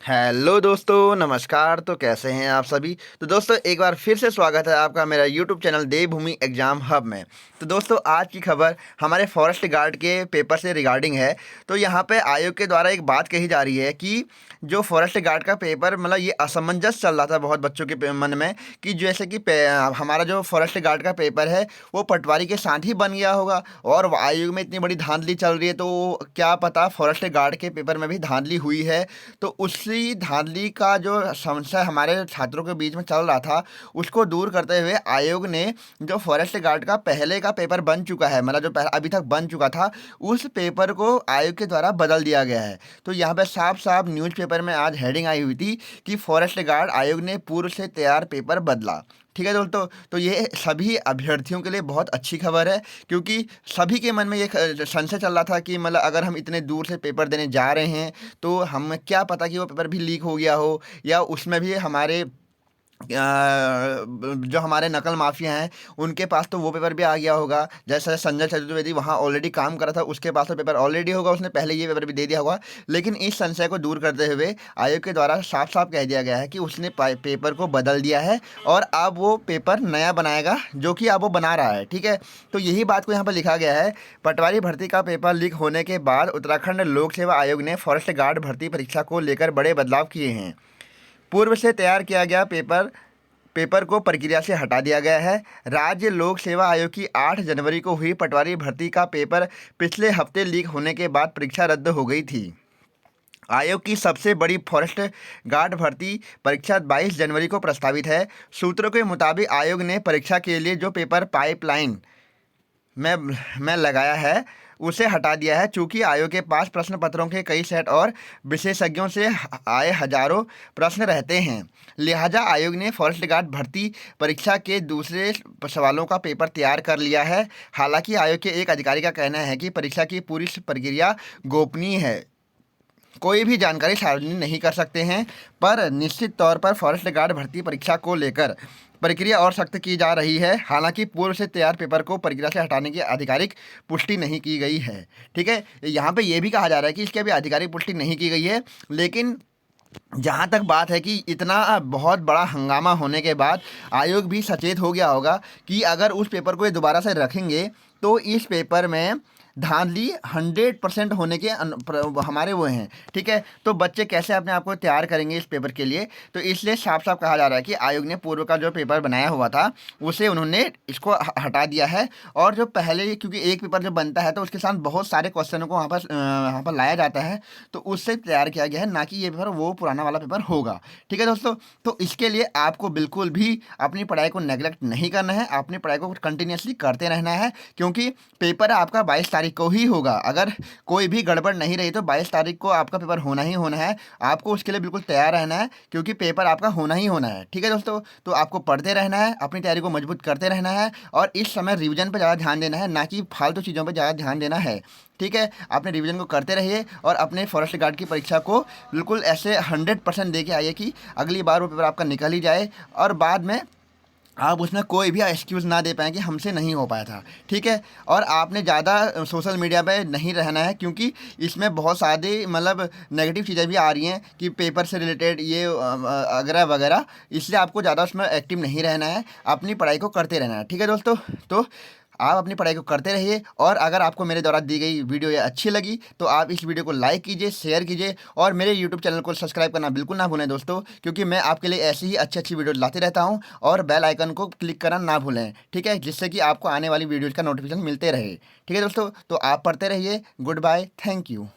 Hello दोस्तों, नमस्कार। तो कैसे हैं आप सभी। तो दोस्तों, एक बार फिर से स्वागत है आपका मेरा यूट्यूब चैनल देवभूमि एग्ज़ाम हब में। तो दोस्तों, आज की खबर हमारे फॉरेस्ट गार्ड के पेपर से रिगार्डिंग है। तो यहाँ पे आयोग के द्वारा एक बात कही जा रही है कि जो फॉरेस्ट गार्ड का पेपर, मतलब ये असमंजस चल रहा था बहुत बच्चों के मन में कि जैसे कि हमारा जो फॉरेस्ट गार्ड का पेपर है वो पटवारी के साथ ही बन गया होगा। और आयोग में इतनी बड़ी धांधली चल रही है, तो क्या पता फॉरेस्ट गार्ड के पेपर में भी धांधली हुई है। तो उसी धांधली का जो संशय हमारे छात्रों के बीच में चल रहा था, उसको दूर करते हुए आयोग ने जो फॉरेस्ट गार्ड का पहले का पेपर बन चुका है, मतलब जो अभी तक बन चुका था, उस पेपर को आयोग के द्वारा बदल दिया गया है। तो यहाँ पे साफ साफ न्यूज़पेपर में आज हेडिंग आई हुई थी कि फॉरेस्ट गार्ड आयोग ने पूर्व से तैयार पेपर बदला। ठीक है दोस्तों, तो ये सभी अभ्यर्थियों के लिए बहुत अच्छी खबर है, क्योंकि सभी के मन में ये संशय चल रहा था कि मतलब अगर हम इतने दूर से पेपर देने जा रहे हैं तो हम क्या पता कि वो पेपर भी लीक हो गया हो, या उसमें भी हमारे जो हमारे नकल माफिया हैं उनके पास तो वो पेपर भी आ गया होगा। जैसे संजय चतुर्वेदी वहाँ ऑलरेडी काम कर रहा था, उसके पास तो पेपर ऑलरेडी होगा, उसने पहले ये पेपर भी दे दिया होगा। लेकिन इस संशय को दूर करते हुए आयोग के द्वारा साफ साफ कह दिया गया है कि उसने पेपर को बदल दिया है और अब वो पेपर नया बनाएगा, जो कि अब वो बना रहा है। ठीक है, तो यही बात को यहाँ पर लिखा गया है। पटवारी भर्ती का पेपर लीक होने के बाद उत्तराखंड लोक सेवा आयोग ने फॉरेस्ट गार्ड भर्ती परीक्षा को लेकर बड़े बदलाव किए हैं। पूर्व से तैयार किया गया पेपर पेपर को प्रक्रिया से हटा दिया गया है। राज्य लोक सेवा आयोग की 8 जनवरी को हुई पटवारी भर्ती का पेपर पिछले हफ्ते लीक होने के बाद परीक्षा रद्द हो गई थी। आयोग की सबसे बड़ी फॉरेस्ट गार्ड भर्ती परीक्षा 22 जनवरी को प्रस्तावित है। सूत्रों के मुताबिक आयोग ने परीक्षा के लिए जो पेपर पाइपलाइन में लगाया है उसे हटा दिया है, चूंकि आयोग के पास प्रश्न पत्रों के कई सेट और विशेषज्ञों से आए हजारों प्रश्न रहते हैं। लिहाजा आयोग ने फॉरेस्ट गार्ड भर्ती परीक्षा के दूसरे सवालों का पेपर तैयार कर लिया है। हालांकि आयोग के एक अधिकारी का कहना है कि परीक्षा की पूरी प्रक्रिया गोपनीय है, कोई भी जानकारी सार्वजनिक नहीं कर सकते हैं। पर निश्चित तौर पर फॉरेस्ट गार्ड भर्ती परीक्षा को लेकर प्रक्रिया और सख्त की जा रही है। हालांकि पूर्व से तैयार पेपर को प्रक्रिया से हटाने की आधिकारिक पुष्टि नहीं की गई है। ठीक है, यहाँ पे ये भी कहा जा रहा है कि इसकी अभी आधिकारिक पुष्टि नहीं की गई है, लेकिन जहाँ तक बात है कि इतना बहुत बड़ा हंगामा होने के बाद आयोग भी सचेत हो गया होगा कि अगर उस पेपर को ये दोबारा से रखेंगे तो इस पेपर में धांधली 100% होने के हमारे वो हैं। ठीक है, तो बच्चे कैसे अपने आप को तैयार करेंगे इस पेपर के लिए। तो इसलिए साफ साफ कहा जा रहा है कि आयोग ने पूर्व का जो पेपर बनाया हुआ था उसे उन्होंने इसको हटा दिया है। और जो पहले, क्योंकि एक पेपर जो बनता है तो उसके साथ बहुत सारे क्वेश्चनों को वहाँ पर लाया जाता है, तो उससे तैयार किया गया है, ना कि ये पेपर वो पुराना वाला पेपर होगा। ठीक है दोस्तों, तो इसके लिए आपको बिल्कुल भी अपनी पढ़ाई को नेगलेक्ट नहीं करना है, अपनी पढ़ाई को कंटिन्यूसली करते रहना है, क्योंकि पेपर आपका 22 तारीख को ही होगा। अगर कोई भी गड़बड़ नहीं रही तो 22 तारीख को आपका पेपर होना ही होना है। आपको उसके लिए बिल्कुल तैयार रहना है, क्योंकि पेपर आपका होना ही होना है। ठीक है दोस्तों, तो आपको पढ़ते रहना है, अपनी तैयारी को मजबूत करते रहना है, और इस समय रिवीजन पर ज़्यादा ध्यान देना है, ना कि फालतू चीज़ों पर ज़्यादा ध्यान देना है। ठीक है, अपने रिवीजन को करते रहिए और अपने फॉरेस्ट गार्ड की परीक्षा को बिल्कुल ऐसे 100% दे के आइए कि अगली बार वो पेपर आपका निकल ही जाए और बाद में आप उसमें कोई भी एक्सक्यूज़ ना दे पाएँ कि हमसे नहीं हो पाया था। ठीक है, और आपने ज़्यादा सोशल मीडिया पे नहीं रहना है, क्योंकि इसमें बहुत सारी मतलब नेगेटिव चीज़ें भी आ रही हैं कि पेपर से रिलेटेड ये वगैरह वगैरह। इसलिए आपको ज़्यादा उसमें एक्टिव नहीं रहना है, अपनी पढ़ाई को करते रहना है। ठीक है दोस्तों, तो आप अपनी पढ़ाई को करते रहिए। और अगर आपको मेरे द्वारा दी गई वीडियो ये अच्छी लगी तो आप इस वीडियो को लाइक कीजिए, शेयर कीजिए, और मेरे यूट्यूब चैनल को सब्सक्राइब करना बिल्कुल ना भूलें दोस्तों, क्योंकि मैं आपके लिए ऐसी ही अच्छी अच्छी वीडियो लाते रहता हूँ। और बेल आइकन को क्लिक करना ना भूलें, ठीक है, जिससे कि आपको आने वाली वीडियोज़ का नोटिफिकेशन मिलते रहे। ठीक है दोस्तों, तो आप पढ़ते रहिए। Goodbye, thank you.